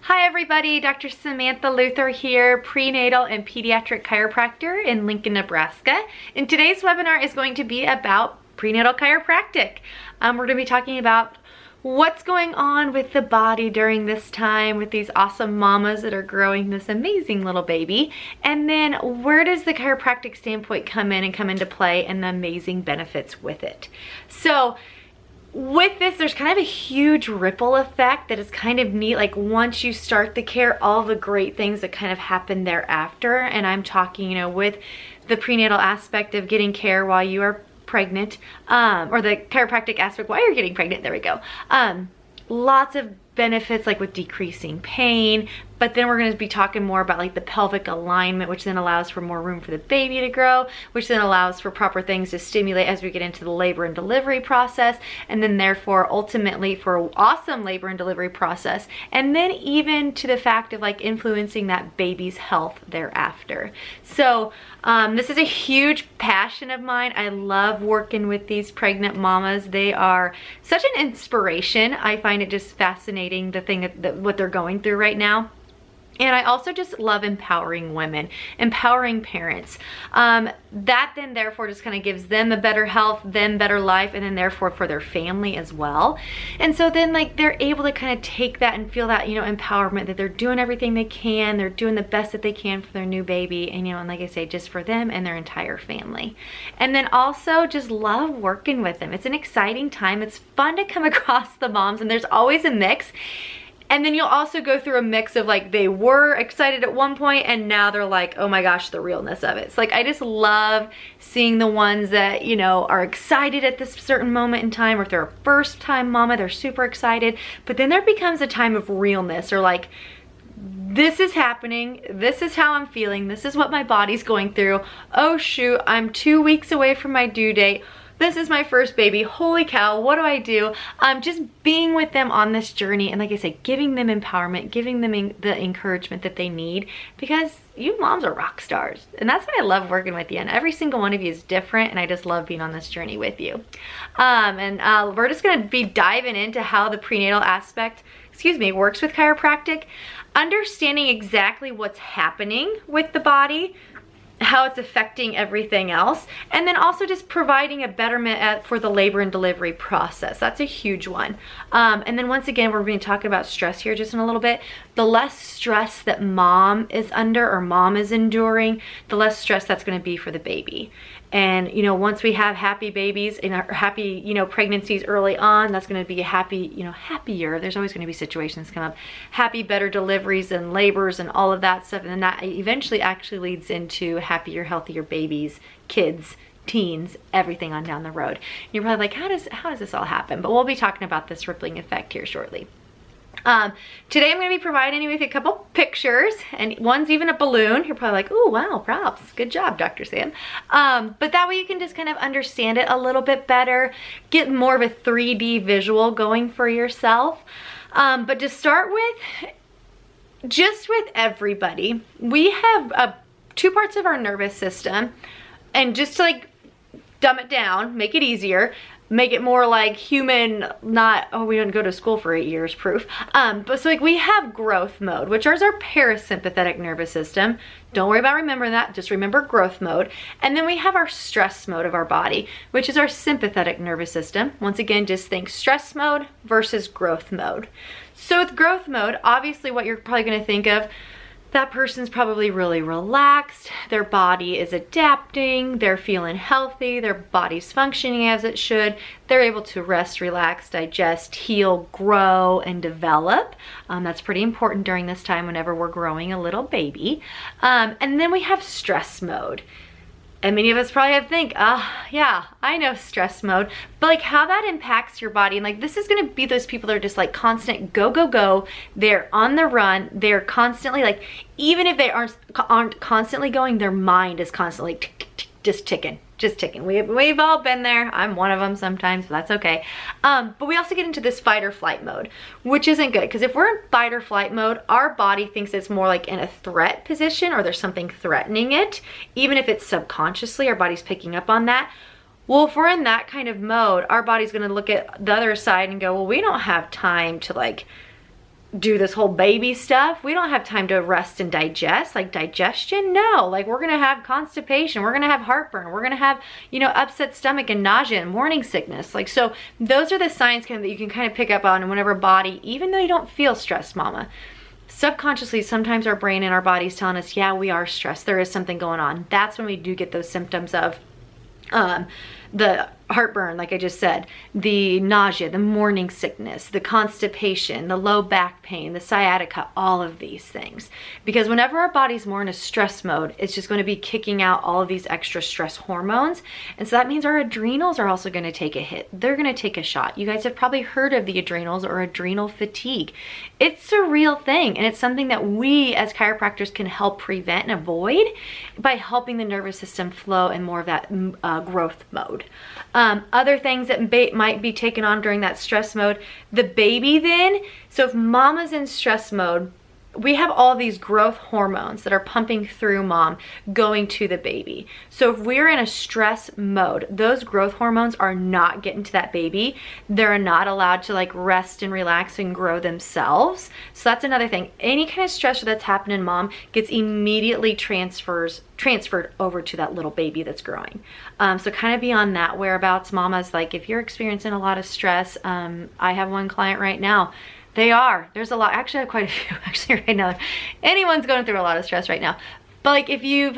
Hi everybody, Dr. Samantha Luther here, prenatal and pediatric chiropractor in Lincoln, Nebraska. And today's webinar is going to be about prenatal chiropractic. We're going to be talking about what's going on with the body during this time with these awesome mamas that are growing this amazing little baby. And then where does the chiropractic standpoint come into play and the amazing benefits with it. So with this, there's kind of a huge ripple effect that is kind of neat. Like once you start the care, all the great things that kind of happen thereafter. And I'm talking, with the prenatal aspect of getting care while you are pregnant, or the chiropractic aspect while you're getting pregnant, there we go. Lots of benefits like with decreasing pain, but then we're going to be talking more about like the pelvic alignment, which then allows for more room for the baby to grow, which then allows for proper things to stimulate as we get into the labor and delivery process, and then therefore ultimately for an awesome labor and delivery process, and then even to the fact of like influencing that baby's health thereafter. So this is a huge passion of mine. I love working with these pregnant mamas. They are such an inspiration. I find it just fascinating, what they're going through right now. And I also just love empowering women, empowering parents. That then therefore just kind of gives them a better health, them better life, and then therefore for their family as well. And so then like they're able to kind of take that and feel that, empowerment, that they're doing everything they can, they're doing the best that they can for their new baby, and and like I say, just for them and their entire family. And then also just love working with them. It's an exciting time. It's fun to come across the moms, and there's always a mix. And then you'll also go through a mix of like they were excited at one point and now they're like, oh my gosh, the realness of it. It's like I just love seeing the ones that, are excited at this certain moment in time, or if they're a first time mama, they're super excited. But then there becomes a time of realness, or like, this is happening, this is how I'm feeling, this is what my body's going through. Oh shoot, I'm 2 weeks away from my due date. This is my first baby. Holy cow, what do I do? Just being with them on this journey, and like I said, giving them empowerment, giving them the encouragement that they need, because you moms are rock stars. And that's why I love working with you. And every single one of you is different, and I just love being on this journey with you. We're just gonna be diving into how the prenatal aspect, works with chiropractic, understanding exactly what's happening with the body, how it's affecting everything else, and then also just providing a betterment for the labor and delivery process. That's a huge one. And then once again, we're going to talk about stress here just in a little bit. The less stress that mom is under, or mom is enduring, the less stress that's going to be for the baby. And once we have happy babies and happy pregnancies early on, that's going to be a happy, happier. There's always going to be situations come up, happy, better deliveries and labors and all of that stuff, and then that eventually actually leads into happier, healthier babies, kids, teens, everything on down the road. And you're probably like, how does this all happen? But we'll be talking about this rippling effect here shortly. Today I'm going to be providing you with a couple pictures, and one's even a balloon. You're probably like, oh wow, props. Good job, Dr. Sam. But that way you can just kind of understand it a little bit better, get more of a 3D visual going for yourself. But to start with, just with everybody, we have two parts of our nervous system, and just to like dumb it down, make it easier, make it more like human, not, oh, we didn't go to school for 8 years proof. But so like we have growth mode, which is our parasympathetic nervous system. Don't worry about remembering that, just remember growth mode. And then we have our stress mode of our body, which is our sympathetic nervous system. Once again, just think stress mode versus growth mode. So with growth mode, obviously what you're probably gonna think of, that person's probably really relaxed, their body is adapting, they're feeling healthy, their body's functioning as it should, they're able to rest, relax, digest, heal, grow, and develop. That's pretty important during this time whenever we're growing a little baby. And then we have stress mode. And many of us probably think, yeah, I know stress mode, but like how that impacts your body. And like, this is going to be those people that are just like constant go, go, go. They're on the run. They're constantly like, even if they aren't constantly going, their mind is constantly just ticking. We've all been there. I'm one of them sometimes, but that's okay. But we also get into this fight or flight mode, which isn't good, because if we're in fight or flight mode, our body thinks it's more like in a threat position, or there's something threatening it. Even if it's subconsciously, our body's picking up on that. Well, if we're in that kind of mode, our body's gonna look at the other side and go, well, we don't have time to like do this whole baby stuff. We don't have time to rest and digest, like digestion. No, like we're gonna have constipation, we're gonna have heartburn, we're gonna have, you know, upset stomach and nausea and morning sickness. Like, so those are the signs that you can kind of pick up on in whatever body, even though you don't feel stressed, mama. Subconsciously, sometimes our brain and our body's telling us, yeah, we are stressed, there is something going on. That's when we do get those symptoms of the heartburn, like I just said, the nausea, the morning sickness, the constipation, the low back pain, the sciatica, all of these things. Because whenever our body's more in a stress mode, it's just going to be kicking out all of these extra stress hormones. And so that means our adrenals are also going to take a hit. They're going to take a shot. You guys have probably heard of the adrenals or adrenal fatigue. It's a real thing, and it's something that we as chiropractors can help prevent and avoid by helping the nervous system flow in more of that growth mode. Other things that might be taken on during that stress mode, the baby then. So if mama's in stress mode, we have all these growth hormones that are pumping through mom going to the baby. So if we're in a stress mode, those growth hormones are not getting to that baby. They're not allowed to like rest and relax and grow themselves. So that's another thing. Any kind of stressor that's happening in mom gets immediately transferred over to that little baby that's growing. So kind of beyond that whereabouts, mamas, like if you're experiencing a lot of stress, I have one client right now. There's a lot, actually I have quite a few actually right now. Anyone's going through a lot of stress right now. But like if you've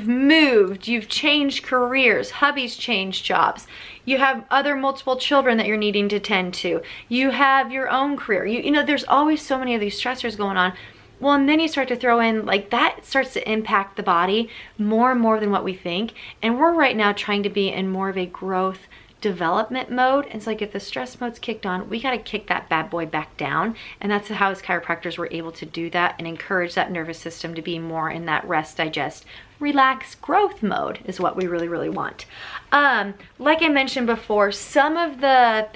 moved, you've changed careers, hubby's changed jobs, you have other multiple children that you're needing to tend to, you have your own career, you know, there's always so many of these stressors going on. Well, and then you start to throw in, like that starts to impact the body more and more than what we think. And we're right now trying to be in more of a growth development mode. It's like if the stress mode's kicked on, we got to kick that bad boy back down. And that's how as chiropractors we're able to do that and encourage that nervous system to be more in that rest, digest, relax, growth mode is what we really, really want. Like I mentioned before, some of the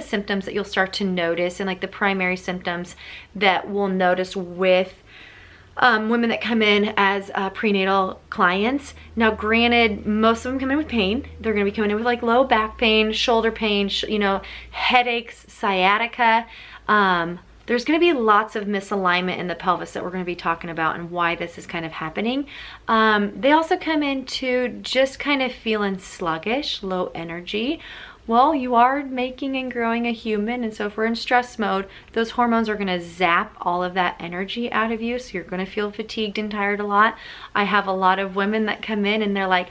symptoms that you'll start to notice, and like the primary symptoms that we'll notice with women that come in as prenatal clients. Now granted, most of them come in with pain. They're going to be coming in with like low back pain, shoulder pain, headaches, sciatica. There's going to be lots of misalignment in the pelvis that we're going to be talking about and why this is kind of happening. They also come into just kind of feeling sluggish, low energy. Well, you are making and growing a human, and so if we're in stress mode, those hormones are going to zap all of that energy out of you, so you're going to feel fatigued and tired a lot. I have a lot of women that come in and they're like,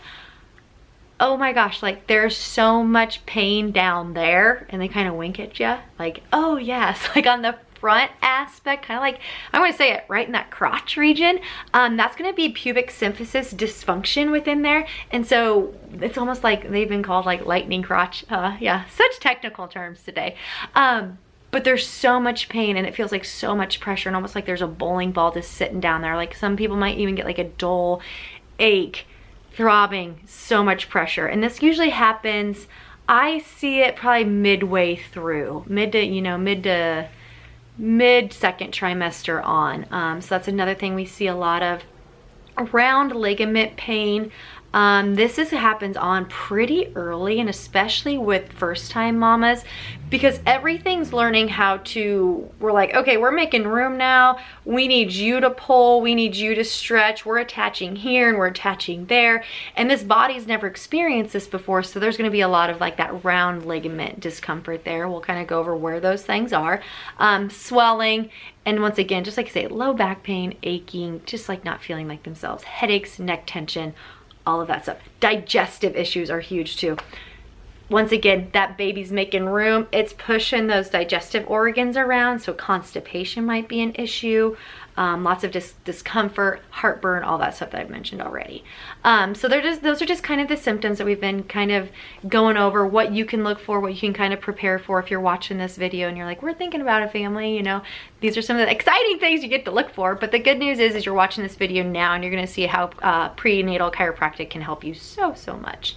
oh my gosh, like there's so much pain down there, and they kind of wink at you like, oh yes, like on the front aspect, kind of like, I'm going to say it right in that crotch region. That's going to be pubic symphysis dysfunction within there, and so it's almost like they've been called like lightning crotch. Yeah, such technical terms today. But there's so much pain and it feels like so much pressure, and almost like there's a bowling ball just sitting down there. Like some people might even get like a dull ache, throbbing, so much pressure. And this usually happens, I see it probably midway through, mid-second trimester on. So that's another thing we see a lot of. Around ligament pain, this happens on pretty early, and especially with first-time mamas, because everything's learning how to, we're like, okay, we're making room now, we need you to pull, we need you to stretch, we're attaching here and we're attaching there, and this body's never experienced this before, so there's going to be a lot of like that round ligament discomfort there. We'll kind of go over where those things are. Swelling, and once again, just like I say, low back pain, aching, just like not feeling like themselves, headaches, neck tension, all of that stuff. Digestive issues are huge too. Once again, that baby's making room, it's pushing those digestive organs around, so constipation might be an issue. Lots of discomfort, heartburn, all that stuff that I've mentioned already. So those are just kind of the symptoms that we've been kind of going over, what you can look for, what you can kind of prepare for if you're watching this video and you're like, we're thinking about a family, these are some of the exciting things you get to look for. But the good news is you're watching this video now and you're gonna see how prenatal chiropractic can help you so much.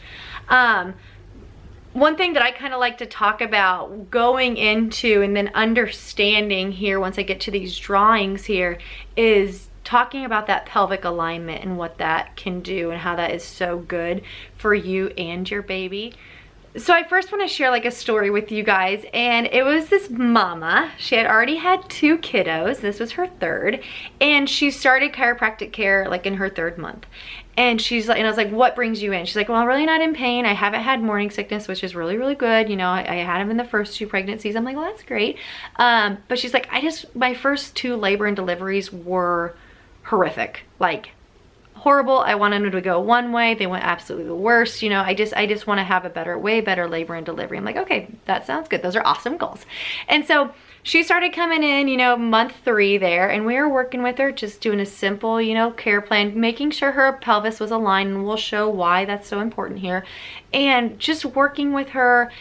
One thing that I kind of like to talk about going into and then understanding here once I get to these drawings here is talking about that pelvic alignment and what that can do and how that is so good for you and your baby. So I first want to share like a story with you guys, and it was this mama. She had already had 2 kiddos. This was her 3rd, and she started chiropractic care like in her 3rd month. And she's like, and I was like, what brings you in? She's like, well, I'm really not in pain. I haven't had morning sickness, which is really, really good. You know, I had them in the first 2 pregnancies. I'm like, well, that's great. But she's like, my first 2 labor and deliveries were horrific, like horrible. I wanted them to go one way. They went absolutely the worst. You know, I just want to have a way better labor and delivery. I'm like, okay, that sounds good. Those are awesome goals. And so she started coming in, you know, month 3 there, and we were working with her, just doing a simple, you know, care plan, making sure her pelvis was aligned, and we'll show why that's so important here. And just working with her,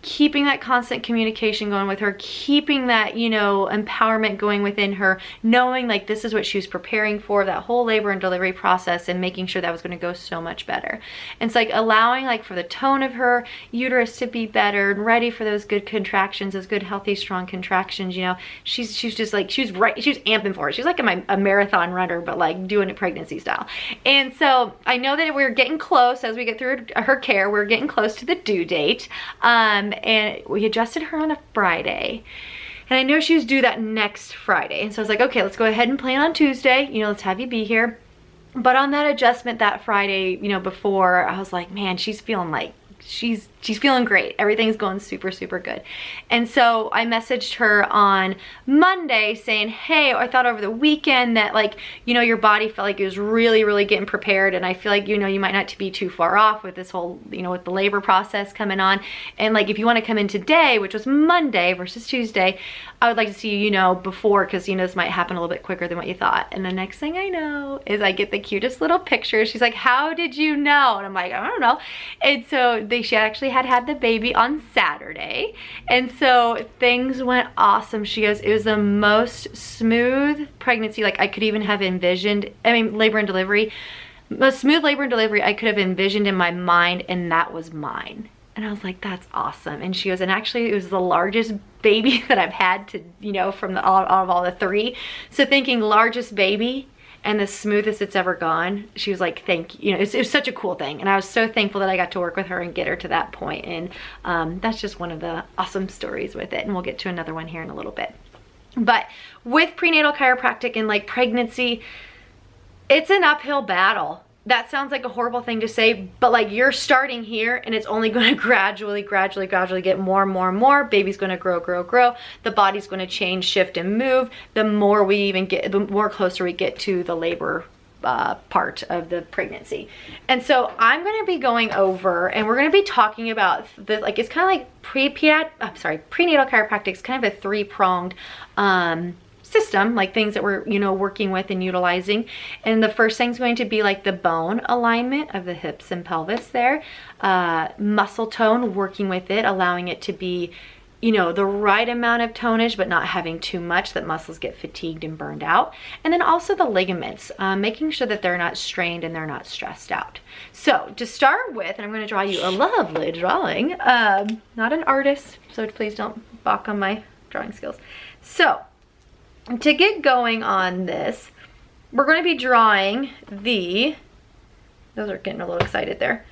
keeping that constant communication going with her, keeping that, you know, empowerment going within her, knowing like this is what she was preparing for, that whole labor and delivery process, and making sure that was going to go so much better. And it's like allowing like for the tone of her uterus to be better and ready for those good contractions, those good healthy strong contractions. You know, she's just like, she was amping for it. She's like a marathon runner, but like doing it pregnancy style. And so I know that we're getting close as we get through her care. We're getting close to the due date. And we adjusted her on a Friday, and I know she was due that next Friday, and so I was like, okay, let's go ahead and plan on Tuesday, you know, let's have you be here. But on that adjustment that Friday, you know, before, I was like, man, she's feeling like she's feeling great. Everything's going super, super good. And so I messaged her on Monday saying, hey, I thought over the weekend that like, you know, your body felt like it was really, really getting prepared. And I feel like, you know, you might not be too far off with this whole, you know, with the labor process coming on. And like, if you want to come in today, which was Monday versus Tuesday, I would like to see you, you know, before, because, you know, this might happen a little bit quicker than what you thought. And the next thing I know is I get the cutest little picture. She's like, how did you know? And I'm like, I don't know. And so she actually had the baby on Saturday, and so things went awesome. She goes, it was the most smooth pregnancy like I could even have envisioned. I mean, labor and delivery, most smooth labor and delivery I could have envisioned in my mind, and that was mine. And I was like, that's awesome. And she goes, and actually it was the largest baby that I've had to, you know, from out of all the 3. So thinking largest baby and the smoothest it's ever gone, she was like, thank you. You know, it was such a cool thing. And I was so thankful that I got to work with her and get her to that point. And that's just one of the awesome stories with it. And we'll get to another one here in a little bit. But with prenatal chiropractic and like pregnancy, it's an uphill battle. That sounds like a horrible thing to say, but like you're starting here, and it's only going to gradually get more and more and more. Baby's going to grow. The body's going to change, shift, and move. The more we even get, the more closer we get to the labor part of the pregnancy. And so I'm going to be going over, and we're going to be talking about the, like, it's kind of like prenatal chiropractic is kind of a 3-pronged system, like things that we're, you know, working with and utilizing. And the first thing's going to be like the bone alignment of the hips and pelvis there, muscle tone, working with it, allowing it to be, you know, the right amount of tonage, but not having too much that muscles get fatigued and burned out. And then also the ligaments, making sure that they're not strained and they're not stressed out. So to start with, and I'm going to draw you a lovely drawing, not an artist, so please don't balk on my drawing skills. So to get going on this, we're going to be drawing those are getting a little excited there.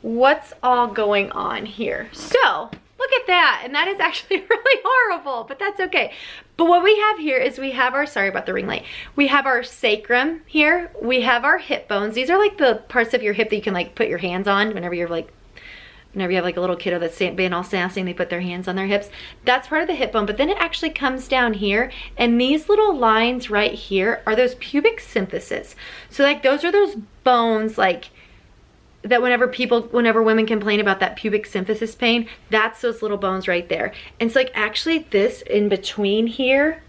What's all going on here? So look at that, and that is actually really horrible, but that's okay. But what we have here is we have our, sorry about the ring light, we have our sacrum here, we have our hip bones. These are like the parts of your hip that you can like put your hands on whenever you have like a little kiddo that's being all sassy and they put their hands on their hips. That's part of the hip bone, but then it actually comes down here, and these little lines right here are those pubic symphysis. So like those are those bones like that whenever women complain about that pubic symphysis pain, that's those little bones right there. And it's like actually this in between here,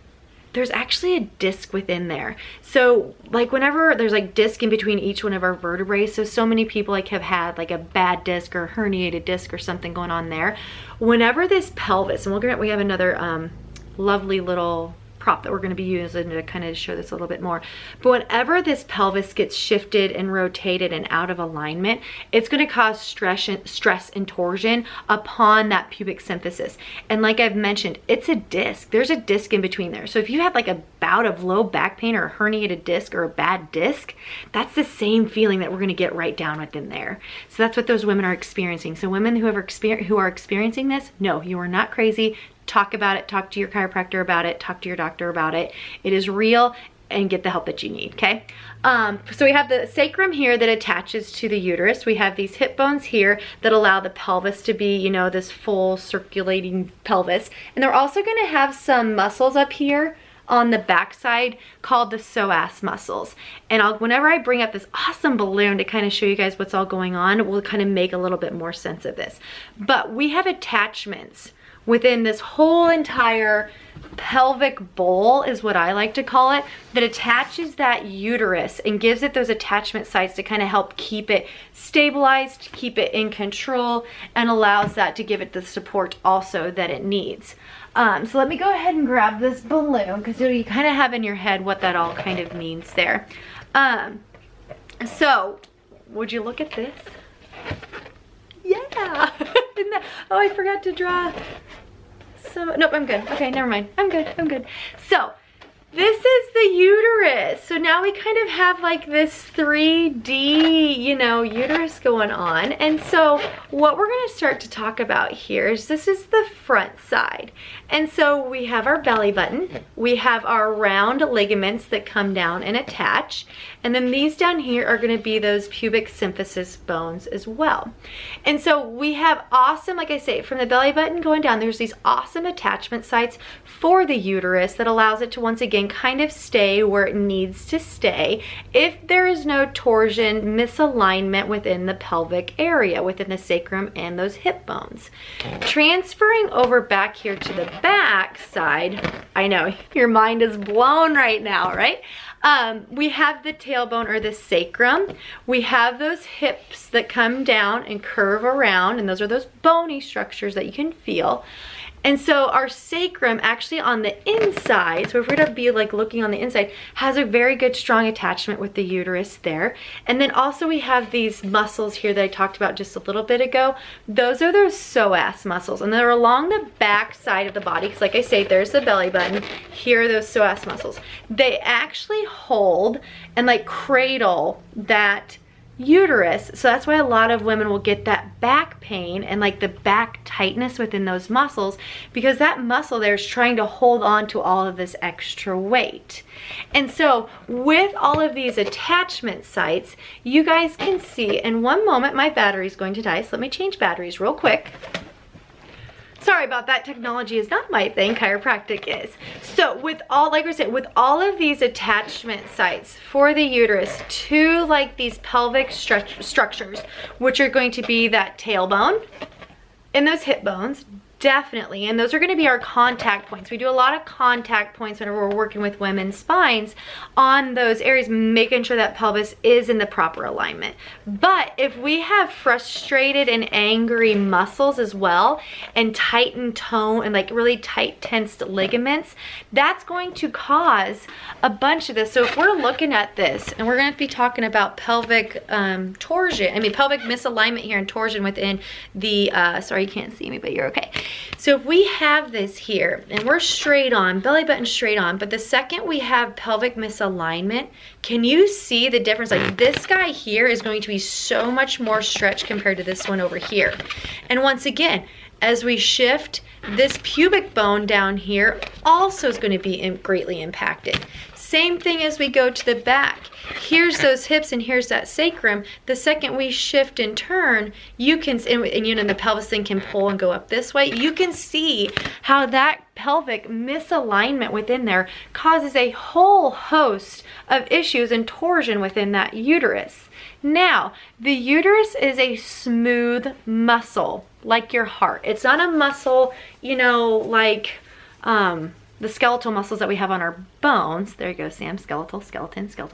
there's actually a disc within there. So like whenever there's like disc in between each one of our vertebrae, so many people like have had like a bad disc or a herniated disc or something going on there. Whenever this pelvis, and we have another lovely little prop that we're going to be using to kind of show this a little bit more. But whenever this pelvis gets shifted and rotated and out of alignment, it's going to cause stress and torsion upon that pubic symphysis. And like I've mentioned, it's a disc. There's a disc in between there. So if you had like a bout of low back pain or a herniated disc or a bad disc, that's the same feeling that we're going to get right down within there. So that's what those women are experiencing. So women who are experiencing this, no, you are not crazy. Talk about it, talk to your chiropractor about it, talk to your doctor about it. It is real, and get the help that you need, okay? So we have the sacrum here that attaches to the uterus. We have these hip bones here that allow the pelvis to be, you know, this full circulating pelvis. And they're also gonna have some muscles up here on the backside called the psoas muscles. And whenever I bring up this awesome balloon to kind of show you guys what's all going on, we'll kind of make a little bit more sense of this. But we have attachments within this whole entire pelvic bowl, is what I like to call it, that attaches that uterus and gives it those attachment sites to kind of help keep it stabilized, keep it in control, and allows that to give it the support also that it needs. So let me go ahead and grab this balloon, because you kind of have in your head what that all kind of means there. So would you look at this? Yeah. Oh, I forgot to draw. Nope, I'm good. Okay, never mind. I'm good. So this is the uterus. So now we kind of have like this 3D, you know, uterus going on. And so what we're going to start to talk about here is this is the front side. And so we have our belly button. We have our round ligaments that come down and attach. And then these down here are going to be those pubic symphysis bones as well. And so we have awesome, like I say, from the belly button going down, there's these awesome attachment sites for the uterus that allows it to once again kind of stay where it needs to stay if there is no torsion, misalignment within the pelvic area, within the sacrum and those hip bones. Transferring over back here to the back side, I know your mind is blown right now, right? We have the tailbone or the sacrum. We have those hips that come down and curve around, and those are those bony structures that you can feel. And so our sacrum actually on the inside, so if we're gonna be like looking on the inside, has a very good strong attachment with the uterus there. And then also we have these muscles here that I talked about just a little bit ago. Those are those psoas muscles, and they're along the back side of the body, because like I say, there's the belly button. Here are those psoas muscles. They actually hold and like cradle that uterus. So that's why a lot of women will get that back pain and like the back tightness within those muscles, because that muscle there is trying to hold on to all of this extra weight. And so with all of these attachment sites, you guys can see, in one moment my battery is going to die, so let me change batteries real quick. Sorry about that, technology is not my thing, chiropractic is. So with all, like I said, with all of these attachment sites for the uterus to like these pelvic structures, which are going to be that tailbone and those hip bones, definitely, and those are going to be our contact points. We do a lot of contact points whenever we're working with women's spines on those areas, making sure that pelvis is in the proper alignment. But if we have frustrated and angry muscles as well, and tightened tone and like really tight tensed ligaments, that's going to cause a bunch of this. So if we're looking at this, and we're going to be talking about pelvic torsion, pelvic misalignment here and torsion within the, sorry you can't see me, but you're okay. So if we have this here and we're straight on, belly button straight on, but the second we have pelvic misalignment, can you see the difference? Like this guy here is going to be so much more stretched compared to this one over here. And once again, as we shift, this pubic bone down here also is going to be greatly impacted. Same thing as we go to the back. Here's those hips and here's that sacrum. The second we shift and turn, you can, and you know, the pelvis thing can pull and go up this way. You can see how that pelvic misalignment within there causes a whole host of issues and torsion within that uterus. Now, the uterus is a smooth muscle, like your heart. It's not a muscle, you know, like the skeletal muscles that we have on our bones. There you go, Sam, skeletal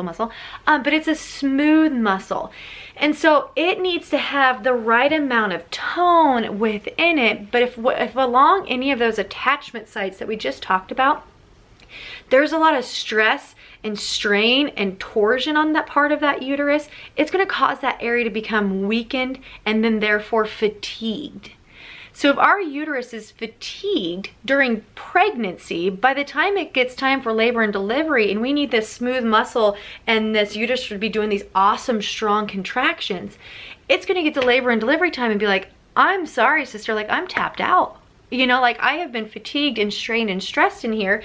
muscle. But it's a smooth muscle. And so it needs to have the right amount of tone within it. But if along any of those attachment sites that we just talked about, there's a lot of stress and strain and torsion on that part of that uterus. It's going to cause that area to become weakened and then therefore fatigued. So if our uterus is fatigued during pregnancy, by the time it gets time for labor and delivery and we need this smooth muscle and this uterus should be doing these awesome, strong contractions, it's going to get to labor and delivery time and be like, I'm sorry, sister, like I'm tapped out. You know, like I have been fatigued and strained and stressed in here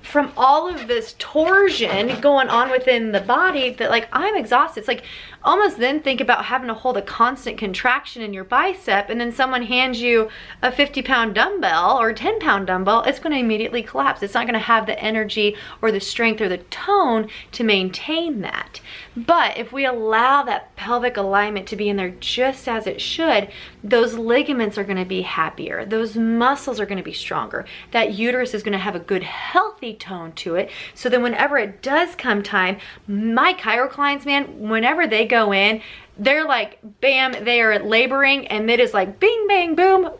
from all of this torsion going on within the body that like I'm exhausted. It's like almost then think about having to hold a constant contraction in your bicep and then someone hands you a 50-pound dumbbell or 10-pound dumbbell, it's going to immediately collapse. It's not going to have the energy or the strength or the tone to maintain that. But if we allow that pelvic alignment to be in there just as it should, those ligaments are going to be happier. Those muscles are going to be stronger. That uterus is going to have a good healthy tone to it. So then whenever it does come time, my chiro clients, man, whenever they go in, they're like, bam, they are laboring and it is like bing, bang, boom,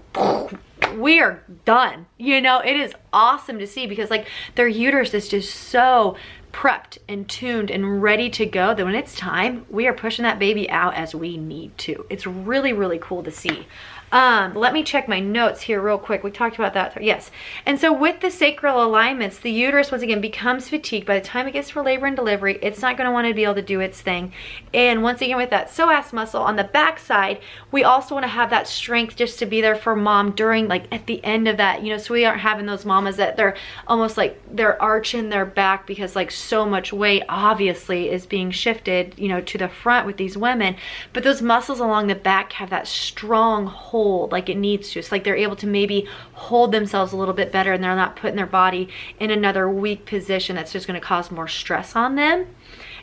we are done. You know, it is awesome to see because like their uterus is just so prepped and tuned and ready to go that when it's time, we are pushing that baby out as we need to. It's really, really cool to see. Let me check my notes here real quick. We talked about that. Yes. And so with the sacral alignments, the uterus, once again, becomes fatigued. By the time it gets for labor and delivery, it's not going to want to be able to do its thing. And once again, with that psoas muscle on the back side, we also want to have that strength just to be there for mom during, like at the end of that, you know, so we aren't having those mamas that they're almost like they're arching their back because like so much weight obviously is being shifted, you know, to the front with these women. But those muscles along the back have that strong hold like it needs to. It's like they're able to maybe hold themselves a little bit better and they're not putting their body in another weak position that's just going to cause more stress on them.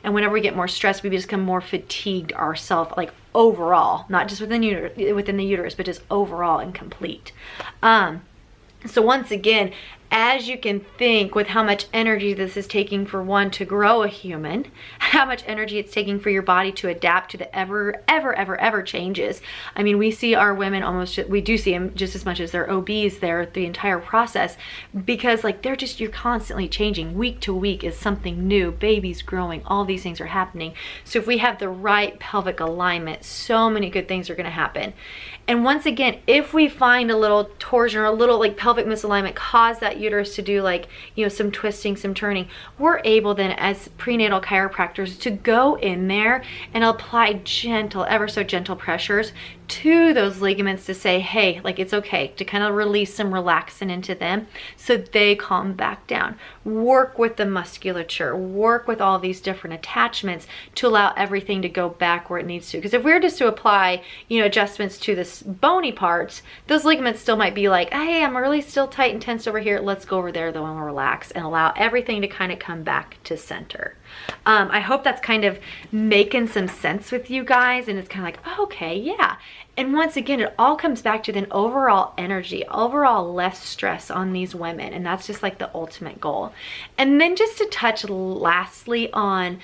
And whenever we get more stressed, we become more fatigued ourselves, like overall, not just within the uterus, but just overall and complete. So once again, as you can think with how much energy this is taking for one to grow a human, how much energy it's taking for your body to adapt to the ever changes. I mean, we see our women we do see them just as much as their OBs there, the entire process, because like you're constantly changing. Week to week is something new, babies growing, all these things are happening. So if we have the right pelvic alignment, so many good things are gonna happen. And once again, if we find a little torsion or a little like pelvic misalignment cause that uterus to do like, you know, some twisting, some turning, we're able then as prenatal chiropractors to go in there and apply gentle, ever so gentle pressures to those ligaments to say, hey, like it's okay to kind of release some relaxin into them so they calm back down. Work with the musculature, work with all these different attachments to allow everything to go back where it needs to. Because if we're just to apply, you know, adjustments to this bony parts, those ligaments still might be like, hey, I'm really still tight and tense over here. Let's go over there though and relax and allow everything to kind of come back to center. I hope that's kind of making some sense with you guys and it's kind of like, oh, okay, yeah. And once again, it all comes back to then overall energy, overall less stress on these women. And that's just like the ultimate goal. And then just to touch lastly on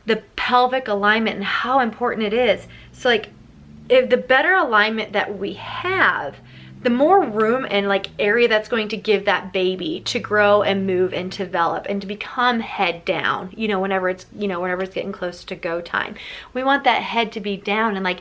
the pelvic alignment and how important it is. So like if the better alignment that we have, the more room and like area that's going to give that baby to grow and move and develop and to become head down, you know, whenever it's getting close to go time. We want that head to be down and like,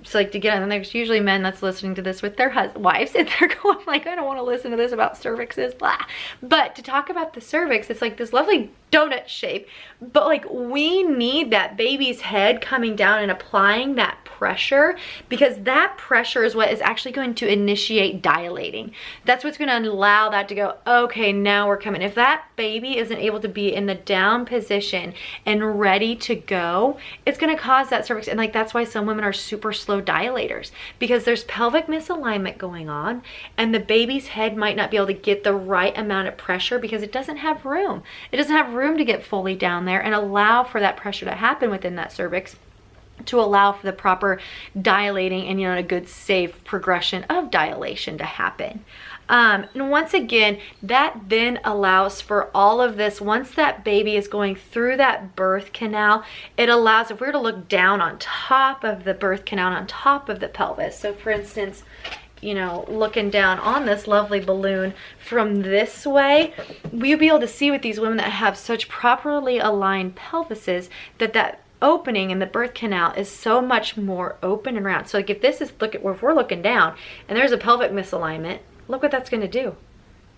so like to get on, and there's usually men that's listening to this with their wives and they're going like, I don't want to listen to this about cervixes, blah. But to talk about the cervix, it's like this lovely donut shape, but like we need that baby's head coming down and applying that pressure because that pressure is what is actually going to initiate dilating. That's what's going to allow that to go, okay, now we're coming. If that baby isn't able to be in the down position and ready to go, it's going to cause that cervix. And like that's why some women are super slow dilators because there's pelvic misalignment going on and the baby's head might not be able to get the right amount of pressure because it doesn't have room. It doesn't have room to get fully down there and allow for that pressure to happen within that cervix to allow for the proper dilating and, you know, a good safe progression of dilation to happen. And once again, that then allows for all of this. Once that baby is going through that birth canal, it allows, if we were to look down on top of the birth canal, on top of the pelvis. So for instance, you know, looking down on this lovely balloon from this way, we'll be able to see with these women that have such properly aligned pelvises that opening in the birth canal is so much more open and round. So like if this is, if we're looking down and there's a pelvic misalignment, look what that's going to do.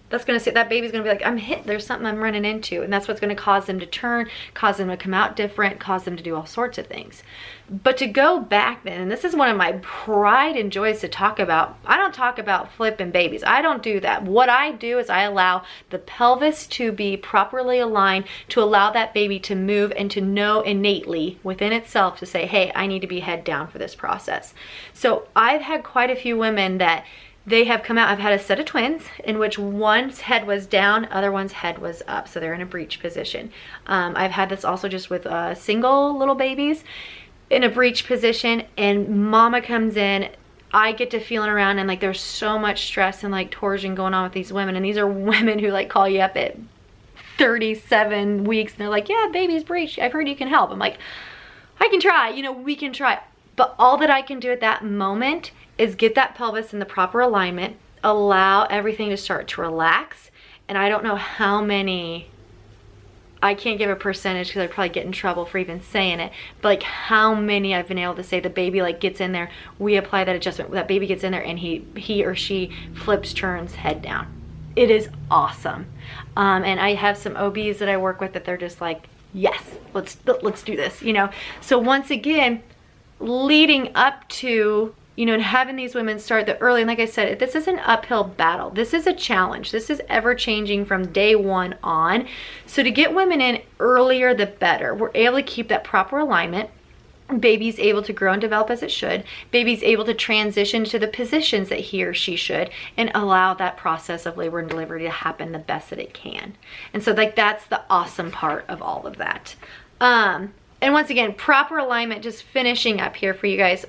That's going to say that baby's going to be like, I'm hit, there's something I'm running into. And that's what's going to cause them to turn, cause them to come out different, cause them to do all sorts of things. But to go back then, and this is one of my pride and joys to talk about, I don't talk about flipping babies. I don't do that. What I do is I allow the pelvis to be properly aligned, to allow that baby to move and to know innately within itself to say, hey, I need to be head down for this process. So I've had quite a few women that they have come out. I've had a set of twins in which one's head was down, other one's head was up. So they're in a breech position. I've had this also just with single little babies in a breech position, and mama comes in. I get to feeling around and like there's so much stress and like torsion going on with these women. And these are women who like call you up at 37 weeks and they're like, yeah, baby's breech. I've heard you can help. I'm like, I can try, you know, we can try. But all that I can do at that moment is get that pelvis in the proper alignment, allow everything to start to relax. And I don't know how many, I can't give a percentage because I'd probably get in trouble for even saying it, but like how many I've been able to say the baby like gets in there, we apply that adjustment, that baby gets in there and he or she flips, turns head down. It is awesome. And I have some OBs that I work with that they're just like, yes, let's do this, you know? So once again, leading up to, you know, and having these women start the early, and like I said, this is an uphill battle. This is a challenge. This is ever changing from day one on. So to get women in earlier, the better. We're able to keep that proper alignment. Baby's able to grow and develop as it should. Baby's able to transition to the positions that he or she should, and allow that process of labor and delivery to happen the best that it can. And so like that's the awesome part of all of that. And once again, proper alignment, just finishing up here for you guys,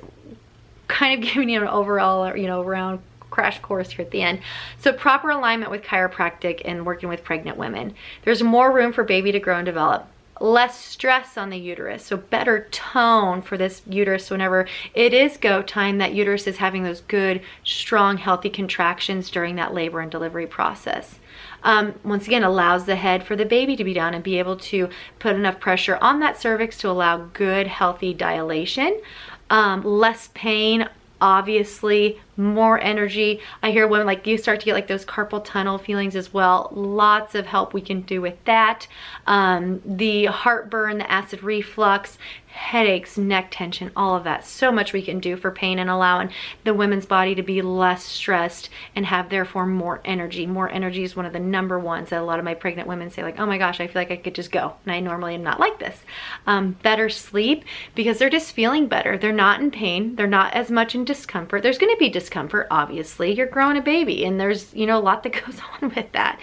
kind of giving you an overall, you know, round crash course here at the end. So proper alignment with chiropractic and working with pregnant women. There's more room for baby to grow and develop. Less stress on the uterus, so better tone for this uterus whenever it is go time. That uterus is having those good, strong, healthy contractions during that labor and delivery process. Once again, allows the head for the baby to be down and be able to put enough pressure on that cervix to allow good, healthy dilation. Less pain, obviously, more energy. I hear women like you start to get like those carpal tunnel feelings as well. Lots of help we can do with that. The heartburn, the acid reflux, headaches, neck tension, all of that. So much we can do for pain and allowing the women's body to be less stressed and have therefore more energy. More energy is one of the number ones that a lot of my pregnant women say like, oh my gosh, I feel like I could just go. And I normally am not like this. Better sleep because they're just feeling better. They're not in pain. They're not as much in discomfort. There's going to be discomfort, obviously. You're growing a baby and there's, you know, a lot that goes on with that.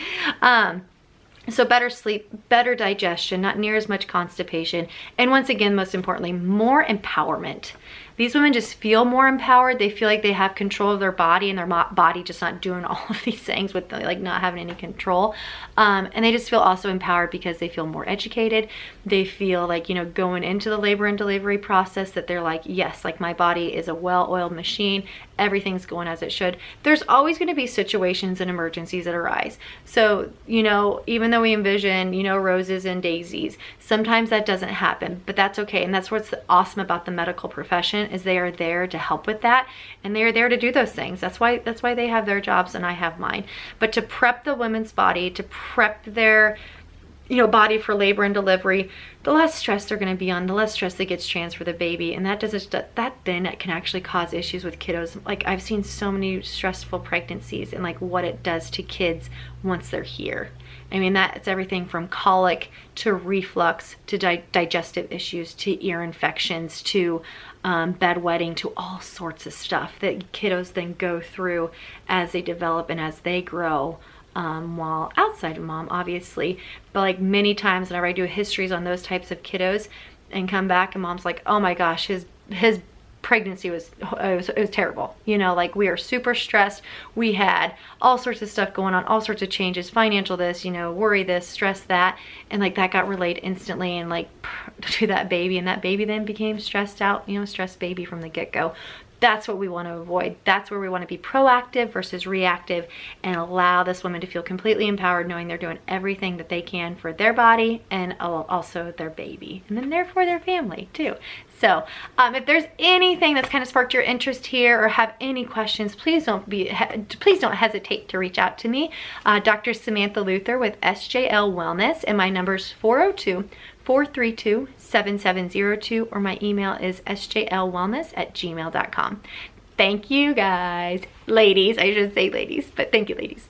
So better sleep, better digestion, not near as much constipation, and once again, most importantly, more empowerment. These women just feel more empowered. They feel like they have control of their body and their body just not doing all of these things with like not having any control. And they just feel also empowered because they feel more educated. They feel like, you know, going into the labor and delivery process that they're like, yes, like my body is a well-oiled machine. Everything's going as it should. There's always going to be situations and emergencies that arise. So, you know, even though we envision, you know, roses and daisies, sometimes that doesn't happen, but that's okay. And that's what's awesome about the medical profession is they are there to help with that, and they are there to do those things. That's why they have their jobs and I have mine. But to prep the women's body, to prep their, you know, body for labor and delivery, the less stress they're going to be on, the less stress that gets transferred for the baby, and that then it can actually cause issues with kiddos. Like I've seen so many stressful pregnancies and like what it does to kids once they're here. I mean, that's everything from colic to reflux to digestive issues to ear infections to bedwetting to all sorts of stuff that kiddos then go through as they develop and as they grow. While outside of mom, obviously, but like many times whenever I do histories on those types of kiddos and come back and mom's like, oh my gosh, his pregnancy was terrible. You know, like we are super stressed. We had all sorts of stuff going on, all sorts of changes, financial this, you know, worry this, stress that, and like that got relayed instantly and like to that baby, and that baby then became stressed out, you know, stressed baby from the get-go. That's what we want to avoid. That's where we want to be proactive versus reactive and allow this woman to feel completely empowered, knowing they're doing everything that they can for their body and also their baby, and then therefore their family too. So if there's anything that's kind of sparked your interest here or have any questions, please don't hesitate to reach out to me. Dr. Samantha Luther with SJL Wellness, and my number is 402-432-7702, or my email is sjlwellness@gmail.com. Thank you guys. Ladies, I should say ladies, but thank you ladies.